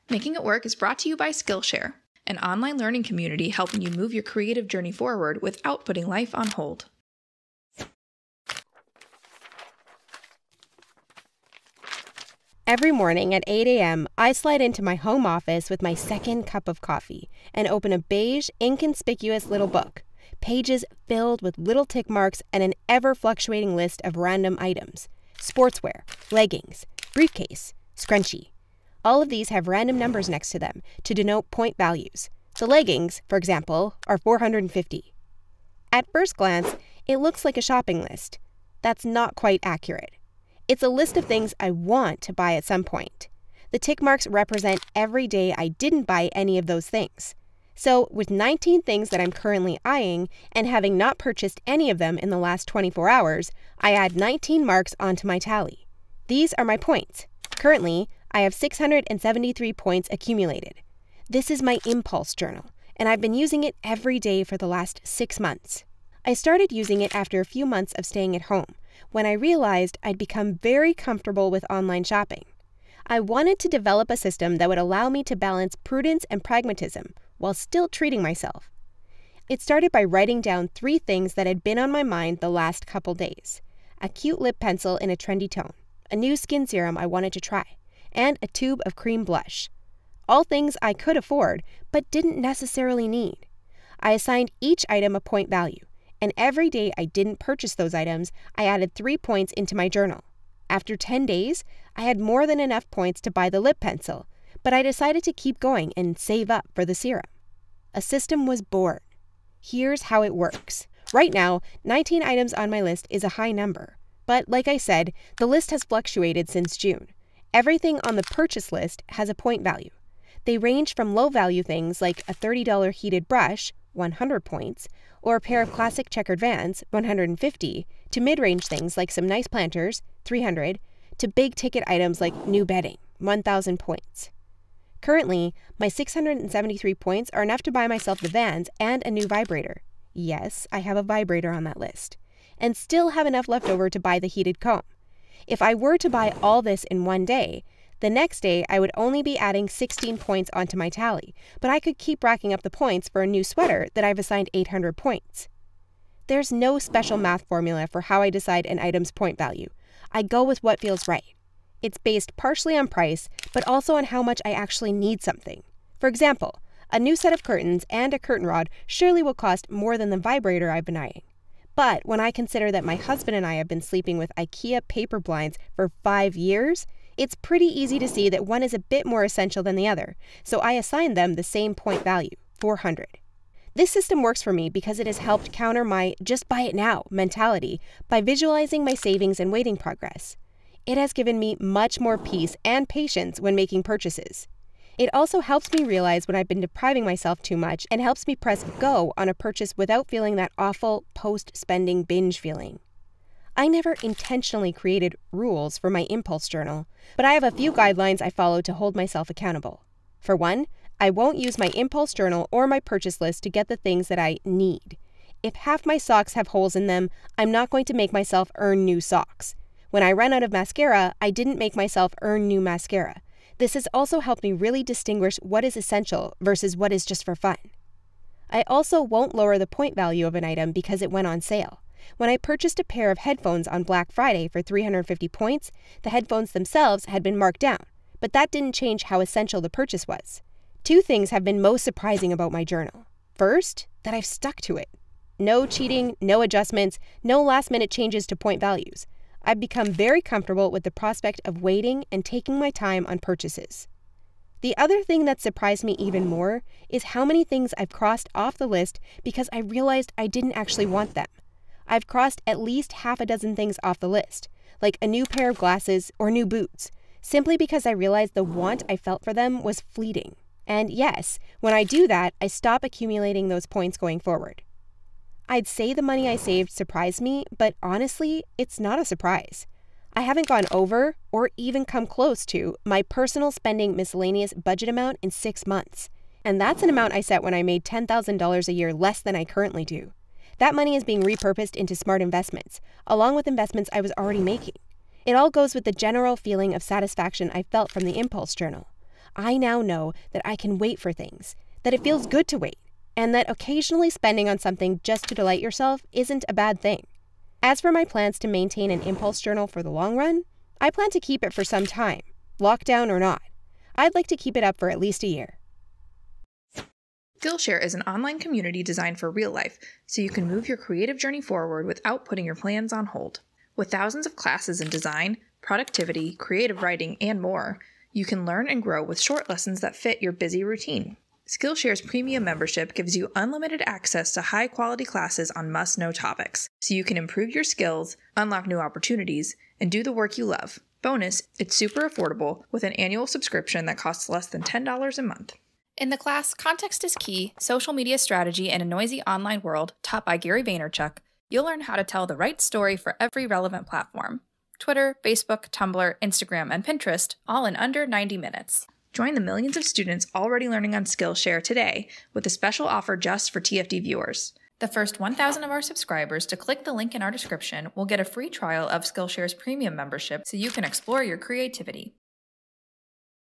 Making It Work is brought to you by Skillshare, an online learning community helping you move your creative journey forward without putting life on hold. Every morning at 8 a.m., I slide into my home office with my second cup of coffee and open a beige, inconspicuous little book, pages filled with little tick marks and an ever-fluctuating list of random items: sportswear, leggings, briefcase, scrunchie. All of these have random numbers next to them to denote point values. The leggings, for example, are 450. At first glance, it looks like a shopping list. That's not quite accurate. It's a list of things I want to buy at some point. The tick marks represent every day I didn't buy any of those things. So, with 19 things that I'm currently eyeing and having not purchased any of them in the last 24 hours, I add 19 marks onto my tally. These are my points. Currently, I have 673 points accumulated. This is my impulse journal, and I've been using it every day for the last 6 months. I started using it after a few months of staying at home, when I realized I'd become very comfortable with online shopping. I wanted to develop a system that would allow me to balance prudence and pragmatism while still treating myself. It started by writing down 3 things that had been on my mind the last couple days: a cute lip pencil in a trendy tone, a new skin serum I wanted to try, and a tube of cream blush. All things I could afford, but didn't necessarily need. I assigned each item a point value, and every day I didn't purchase those items, I added 3 points into my journal. After 10 days, I had more than enough points to buy the lip pencil, but I decided to keep going and save up for the serum. A system was born. Here's how it works. Right now, 19 items on my list is a high number, but like I said, the list has fluctuated since June. Everything on the purchase list has a point value. They range from low-value things like a $30 heated brush, 100 points, or a pair of classic checkered Vans, 150, to mid-range things like some nice planters, 300, to big-ticket items like new bedding, 1,000 points. Currently, my 673 points are enough to buy myself the Vans and a new vibrator. Yes, I have a vibrator on that list. And still have enough left over to buy the heated comb. If I were to buy all this in one day, the next day I would only be adding 16 points onto my tally, but I could keep racking up the points for a new sweater that I've assigned 800 points. There's no special math formula for how I decide an item's point value. I go with what feels right. It's based partially on price, but also on how much I actually need something. For example, a new set of curtains and a curtain rod surely will cost more than the vibrator I've been eyeing. But when I consider that my husband and I have been sleeping with IKEA paper blinds for 5 years, it's pretty easy to see that one is a bit more essential than the other, so I assign them the same point value, 400. This system works for me because it has helped counter my just buy it now mentality by visualizing my savings and waiting progress. It has given me much more peace and patience when making purchases. It also helps me realize when I've been depriving myself too much and helps me press go on a purchase without feeling that awful post-spending binge feeling. I never intentionally created rules for my impulse journal, but I have a few guidelines I follow to hold myself accountable. For one, I won't use my impulse journal or my purchase list to get the things that I need. If half my socks have holes in them, I'm not going to make myself earn new socks. When I ran out of mascara, I didn't make myself earn new mascara. This has also helped me really distinguish what is essential versus what is just for fun. I also won't lower the point value of an item because it went on sale. When I purchased a pair of headphones on Black Friday for 350 points, the headphones themselves had been marked down, but that didn't change how essential the purchase was. 2 things have been most surprising about my journal. First, that I've stuck to it. No cheating, no adjustments, no last-minute changes to point values. I've become very comfortable with the prospect of waiting and taking my time on purchases. The other thing that surprised me even more is how many things I've crossed off the list because I realized I didn't actually want them. I've crossed at least half a dozen things off the list, like a new pair of glasses or new boots, simply because I realized the want I felt for them was fleeting. And yes, when I do that, I stop accumulating those points going forward. I'd say the money I saved surprised me, but honestly, it's not a surprise. I haven't gone over, or even come close to, my personal spending miscellaneous budget amount in 6 months. And that's an amount I set when I made $10,000 a year less than I currently do. That money is being repurposed into smart investments, along with investments I was already making. It all goes with the general feeling of satisfaction I felt from the impulse journal. I now know that I can wait for things, that it feels good to wait, and that occasionally spending on something just to delight yourself isn't a bad thing. As for my plans to maintain an impulse journal for the long run, I plan to keep it for some time, lockdown or not. I'd like to keep it up for at least a year. Skillshare is an online community designed for real life, so you can move your creative journey forward without putting your plans on hold. With thousands of classes in design, productivity, creative writing, and more, you can learn and grow with short lessons that fit your busy routine. Skillshare's premium membership gives you unlimited access to high-quality classes on must-know topics, so you can improve your skills, unlock new opportunities, and do the work you love. Bonus, it's super affordable with an annual subscription that costs less than $10 a month. In the class, Context is Key, Social Media Strategy in a Noisy Online World, taught by Gary Vaynerchuk, you'll learn how to tell the right story for every relevant platform. Twitter, Facebook, Tumblr, Instagram, and Pinterest, all in under 90 minutes. Join the millions of students already learning on Skillshare today with a special offer just for TFD viewers. The first 1,000 of our subscribers to click the link in our description will get a free trial of Skillshare's premium membership so you can explore your creativity.